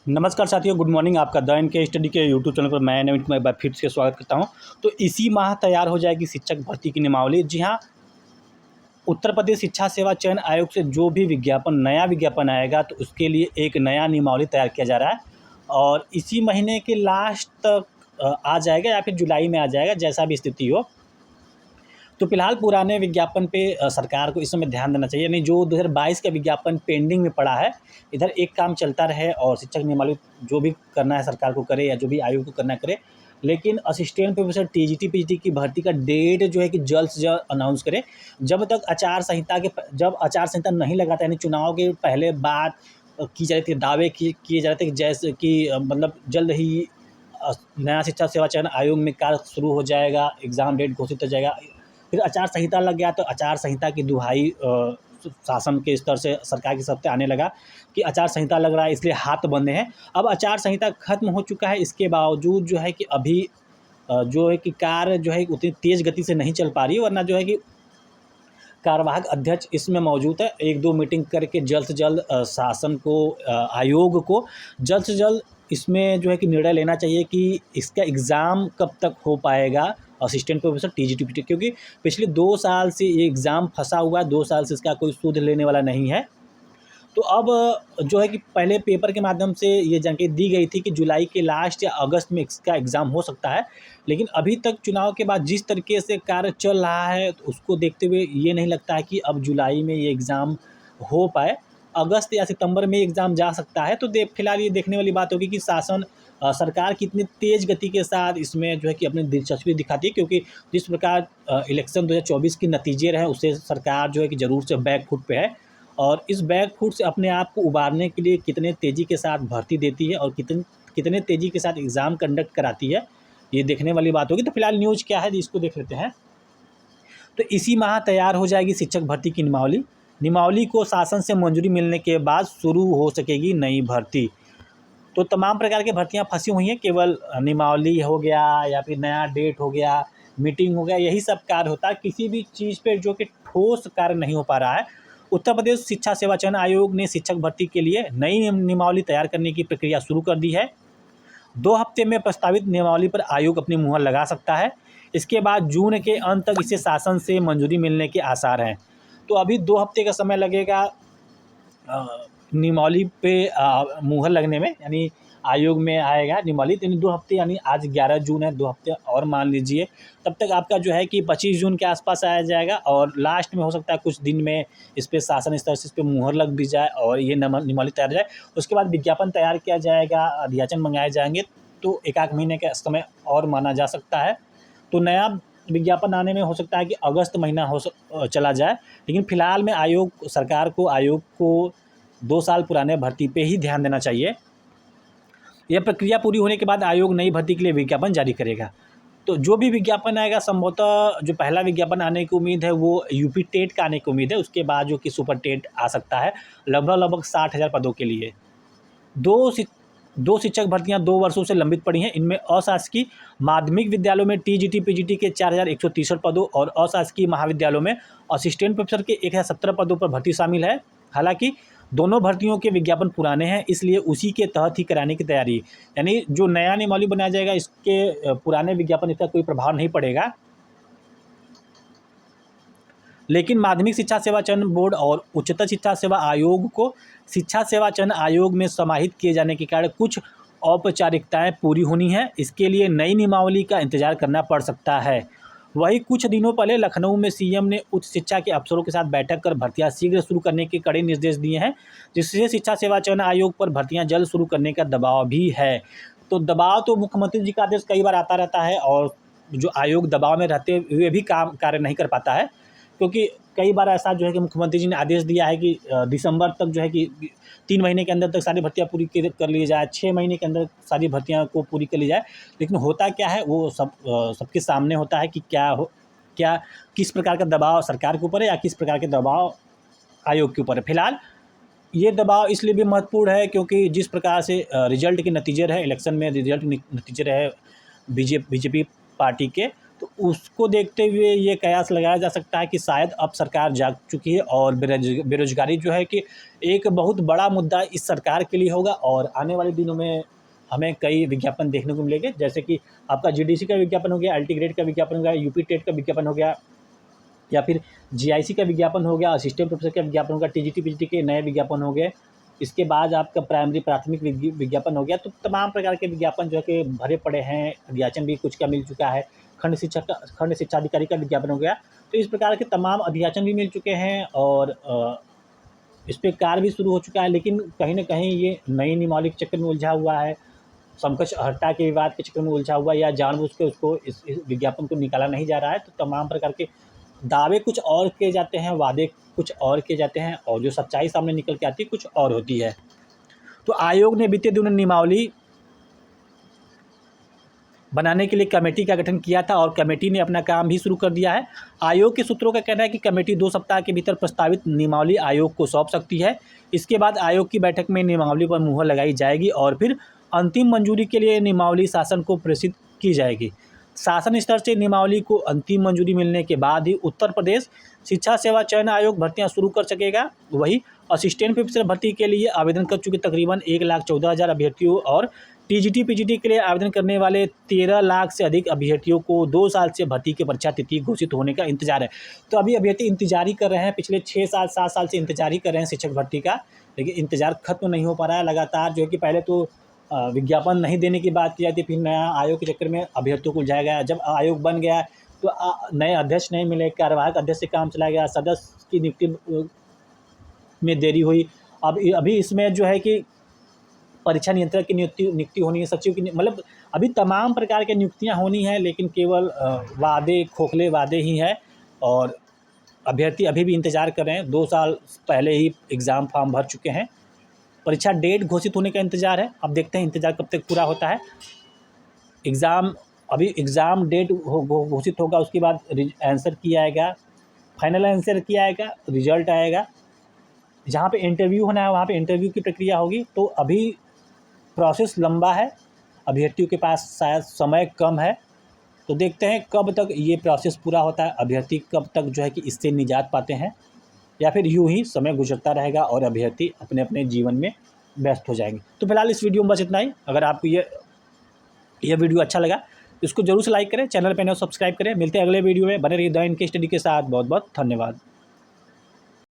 नमस्कार साथियों, good morning. आपका द एन के स्टडी के यूट्यूब चैनल पर मैं नवीन कुमार फिर से स्वागत करता हूं। तो इसी माह तैयार हो जाएगी शिक्षक भर्ती की नियमावली। जी हां, उत्तर प्रदेश शिक्षा सेवा चयन आयोग से जो भी नया विज्ञापन आएगा तो उसके लिए एक नया नियमावली तैयार किया जा रहा है और इसी महीने के लास्ट तक आ जाएगा या फिर जुलाई में आ जाएगा, जैसा भी स्थिति हो। तो फिलहाल पुराने विज्ञापन पे सरकार को इस समय ध्यान देना चाहिए, यानी जो 2022 का विज्ञापन पेंडिंग में पड़ा है, इधर एक काम चलता रहे और शिक्षक नियमावली जो भी करना है सरकार को करे या जो भी आयोग को करना करे। लेकिन असिस्टेंट प्रोफेसर टीजीटी पीजीटी की भर्ती का डेट जो है कि जल्द से जल्द अनाउंस करे। जब आचार संहिता नहीं लगाता, यानी चुनाव के पहले बात की जा रही थी, दावे किए जा रहे थे कि जैसे कि मतलब जल्द ही नया शिक्षा सेवा चयन आयोग में कार्य शुरू हो जाएगा, एग्ज़ाम डेट घोषित हो जाएगा। फिर आचार संहिता लग गया तो आचार संहिता की दुहाई शासन के स्तर से सरकार के सत्ते आने लगा कि आचार संहिता लग रहा है इसलिए हाथ बंधे हैं। अब आचार संहिता खत्म हो चुका है, इसके बावजूद जो है कि अभी जो है कि कार्य जो है उतनी तेज़ गति से नहीं चल पा रही है, वरना जो है कि कार्यवाहक अध्यक्ष इसमें मौजूद है। 1-2 मीटिंग करके जल्द से जल्द शासन को, आयोग को जल्द से जल्द इसमें जो है कि निर्णय लेना चाहिए कि इसका एग्ज़ाम कब तक हो पाएगा, असिस्टेंट प्रोफेसर टीजीटी पीजीटी, क्योंकि पिछले 2 साल से ये एग्ज़ाम फंसा हुआ है, 2 साल से इसका कोई सूद लेने वाला नहीं है। तो अब जो है कि पहले पेपर के माध्यम से ये जानकारी दी गई थी कि जुलाई के लास्ट या अगस्त में इसका एग्ज़ाम हो सकता है, लेकिन अभी तक चुनाव के बाद जिस तरीके से कार्य चल रहा है तो उसको देखते हुए ये नहीं लगता है कि अब जुलाई में ये एग्ज़ाम हो पाए। अगस्त या सितंबर में एग्ज़ाम जा सकता है। तो फिलहाल ये देखने वाली बात होगी कि सरकार कितनी तेज़ गति के साथ इसमें जो है कि अपनी दिलचस्पी दिखाती है, क्योंकि जिस प्रकार इलेक्शन 2024 के नतीजे रहे उससे सरकार जो है कि ज़रूर से बैक फुट पे है और इस बैक फुट से अपने आप को उबारने के लिए कितने तेज़ी के साथ भर्ती देती है और कितने तेज़ी के साथ एग्ज़ाम कंडक्ट कराती है, ये देखने वाली बात होगी। तो फिलहाल न्यूज़ क्या है इसको देख लेते हैं। तो इसी माह तैयार हो जाएगी शिक्षक भर्ती की नियमावली को शासन से मंजूरी मिलने के बाद शुरू हो सकेगी नई भर्ती। तो तमाम प्रकार की भर्तियां फंसी हुई हैं, केवल नियमावली हो गया या फिर नया डेट हो गया, मीटिंग हो गया, यही सब कार्य होता है। किसी भी चीज़ पे जो कि ठोस कार्य नहीं हो पा रहा है। उत्तर प्रदेश शिक्षा सेवा चयन आयोग ने शिक्षक भर्ती के लिए नई नियमावली तैयार करने की प्रक्रिया शुरू कर दी है। 2 हफ्ते में प्रस्तावित नियमावली पर आयोग अपनी मुहर लगा सकता है। इसके बाद जून के अंत तक इसे शासन से मंजूरी मिलने के आसार हैं। तो अभी 2 हफ्ते का समय लगेगा नियमावली पे मुहर लगने में, यानी आयोग में आएगा नियमावली, यानी 2 हफ्ते, यानी आज 11 जून है, 2 हफ्ते और मान लीजिए, तब तक आपका जो है कि 25 जून के आसपास आया जाएगा और लास्ट में हो सकता है कुछ दिन में इस पर शासन स्तर से इस पर मुहर लग भी जाए और ये नियमावली तैयार हो जाए। उसके बाद विज्ञापन तैयार किया जाएगा, अध्याचन मंगाए जाएंगे, तो 1-8 महीने का समय और माना जा सकता है। तो नया विज्ञापन आने में हो सकता है कि अगस्त महीना चला जाए, लेकिन फिलहाल में आयोग को 2 साल पुराने भर्ती पे ही ध्यान देना चाहिए। यह प्रक्रिया पूरी होने के बाद आयोग नई भर्ती के लिए विज्ञापन जारी करेगा। तो जो भी विज्ञापन आएगा, संभवतः जो पहला विज्ञापन आने की उम्मीद है वो यूपी टेट का आने की उम्मीद है, उसके बाद जो कि सुपर टेट आ सकता है, लगभग 60,000 पदों के लिए। दो शिक्षक भर्तियां 2 वर्षों से लंबित पड़ी हैं। इनमें अशासकीय माध्यमिक विद्यालयों में टीजीटी पीजीटी के 4,163 पदों और अशासकीय महाविद्यालयों में असिस्टेंट प्रोफेसर के 1,070 पदों पर भर्ती शामिल है। हालांकि दोनों भर्तियों के विज्ञापन पुराने हैं, इसलिए उसी के तहत ही कराने की तैयारी, यानी जो नया नियमावली बनाया जाएगा इसके पुराने विज्ञापन, इसका कोई प्रभाव नहीं पड़ेगा। लेकिन माध्यमिक शिक्षा सेवा चयन बोर्ड और उच्चतर शिक्षा सेवा आयोग को शिक्षा सेवा चयन आयोग में समाहित किए जाने के कारण कुछ औपचारिकताएं पूरी होनी है। इसके लिए नई नियमावली का इंतजार करना पड़ सकता है। वहीं कुछ दिनों पहले लखनऊ में सीएम ने उच्च शिक्षा के अफसरों के साथ बैठक कर भर्तियां शीघ्र शुरू करने के कड़े निर्देश दिए हैं, जिससे शिक्षा सेवा चयन आयोग पर भर्तियां जल्द शुरू करने का दबाव भी है। तो दबाव तो मुख्यमंत्री जी का आदेश कई बार आता रहता है और जो आयोग दबाव में रहते हुए भी कार्य नहीं कर पाता है, क्योंकि कई बार ऐसा जो है कि मुख्यमंत्री जी ने आदेश दिया है कि दिसंबर तक जो है कि 3 महीने के अंदर तक सारी भर्तियां पूरी कर ली जाए, 6 महीने के अंदर सारी भर्तियां को पूरी कर ली जाए। लेकिन होता क्या है, वो सबके सामने होता है कि किस प्रकार का दबाव सरकार के ऊपर है या किस प्रकार के दबाव आयोग के ऊपर है। फिलहाल ये दबाव इसलिए भी महत्वपूर्ण है क्योंकि जिस प्रकार से रिजल्ट के नतीजे रहे, इलेक्शन में रिजल्ट नतीजे रहे बीजेपी पार्टी के, तो उसको देखते हुए ये कयास लगाया जा सकता है कि शायद अब सरकार जाग चुकी है और बेरोजगारी जो है कि एक बहुत बड़ा मुद्दा इस सरकार के लिए होगा। और आने वाले दिनों में हमें कई विज्ञापन देखने को मिलेंगे, जैसे कि आपका जीडीसी का विज्ञापन हो गया, एलटी ग्रेड का विज्ञापन हो गया, यूपी टेट का विज्ञापन हो गया, या फिर जीआईसी का विज्ञापन हो गया, असिस्टेंट प्रोफेसर का विज्ञापन हो गया, टीजीटी पीजीटी के नए विज्ञापन हो गए। इसके बाद आपका प्राइमरी प्राथमिक विज्ञापन हो गया। तो तमाम प्रकार के विज्ञापन जो है कि भरे पड़े हैं, अध्याचन भी कुछ का मिल चुका है, खंड शिक्षाधिकारी का विज्ञापन हो गया। तो इस प्रकार के तमाम अध्याचन भी मिल चुके हैं और इस पर कार्य भी शुरू हो चुका है। लेकिन कहीं न कहीं ये नई नियमावली के चक्कर में उलझा हुआ है, समकक्ष अर्हता के विवाद के चक्कर में उलझा हुआ है, या जानबूझ के उसको इस विज्ञापन को निकाला नहीं जा रहा है। तो तमाम प्रकार के दावे कुछ और किए जाते हैं, वादे कुछ और किए जाते हैं, और जो सच्चाई सामने निकल के आती है कुछ और होती है। तो आयोग ने बीते दिनों नियमावली बनाने के लिए कमेटी का गठन किया था और कमेटी ने अपना काम भी शुरू कर दिया है। आयोग के सूत्रों का कहना है कि कमेटी 2 सप्ताह के भीतर प्रस्तावित नियमावली आयोग को सौंप सकती है। इसके बाद आयोग की बैठक में नियमावली पर मुहर लगाई जाएगी और फिर अंतिम मंजूरी के लिए नियमावली शासन को प्रेषित की जाएगी। शासन स्तर से नियमावली को अंतिम मंजूरी मिलने के बाद ही उत्तर प्रदेश शिक्षा सेवा चयन आयोग भर्तियां शुरू कर सकेगा। वही असिस्टेंट प्रोफेसर भर्ती के लिए आवेदन कर चुके तकरीबन 1,14,000 अभ्यर्थियों और टीजीटी पीजीटी के लिए आवेदन करने वाले 13 लाख से अधिक अभ्यर्थियों को 2 साल से भर्ती की परीक्षा तिथि घोषित होने का इंतजार है। तो अभी अभ्यर्थी इंतजार ही कर रहे हैं, पिछले 6 साल 7 साल से इंतजार ही कर रहे हैं शिक्षक भर्ती का, लेकिन इंतजार खत्म नहीं हो पा रहा है। लगातार जो है कि पहले तो विज्ञापन नहीं देने की बात की जाती, फिर नया आयोग के चक्कर में अभ्यर्थियों को उलझाया गया। जब आयोग बन गया तो नए अध्यक्ष नहीं मिले, कार्यवाहक अध्यक्ष से काम चला गया, सदस्य की नियुक्ति में देरी हुई। अभी इसमें जो है कि परीक्षा नियंत्रक की नियुक्ति होनी है, सचिव की, मतलब अभी तमाम प्रकार की नियुक्तियां होनी है, लेकिन केवल वादे, खोखले वादे ही हैं और अभ्यर्थी अभी भी इंतज़ार कर रहे हैं। 2 साल पहले ही एग्ज़ाम फॉर्म भर चुके हैं, परीक्षा डेट घोषित होने का इंतज़ार है। अब देखते हैं इंतज़ार कब तक पूरा होता है। अभी एग्ज़ाम डेट घोषित होगा, उसके बाद आंसर किया आएगा, फाइनल आंसर किया आएगा, रिजल्ट आएगा, जहाँ पे इंटरव्यू होना है वहाँ पे इंटरव्यू की प्रक्रिया होगी। तो अभी प्रोसेस लंबा है, अभ्यर्थियों के पास शायद समय कम है। तो देखते हैं कब तक ये प्रोसेस पूरा होता है, अभ्यर्थी कब तक जो है कि इससे निजात पाते हैं, या फिर यूं ही समय गुजरता रहेगा और अभ्यर्थी अपने अपने जीवन में व्यस्त हो जाएंगे। तो फिलहाल इस वीडियो में बस इतना ही। अगर आपको ये वीडियो अच्छा लगा इसको जरूर से लाइक करें, चैनल पर नए सब्सक्राइब करें। मिलते हैं अगले वीडियो में, बने रहिए द इनके स्टडी के साथ। बहुत बहुत धन्यवाद।